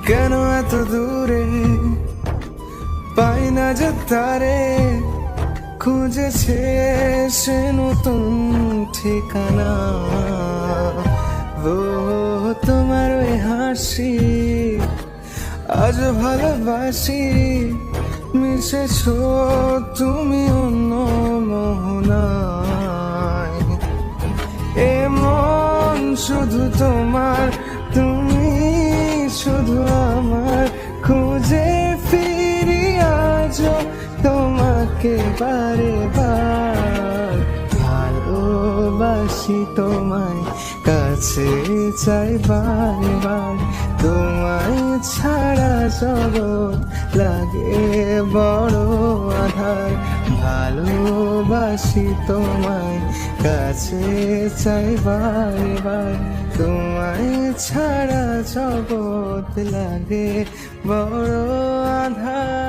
কেন এত দূরে পাই না যে তারে, খুঁজেছে সে নতুন ঠিকানা। ও তোমার ওই হাসি আজ ভালোবাসি, মিশেছ তুমি অন্য মোহনায়। এমন শুধু তোমার, তুমি শুধু আমার, খুঁজে ফিরি আজ তোমাকে বারে বার। ভালোবাসি তোমায়, কাছে চাই বারবার, তোমায় ছাড়া জগৎ লাগে বড় আধার। ভালোবাসি তোমায়, কাছে চাই বারবার, তোমায় ছাড়া জগৎ লাগে বড় আধার।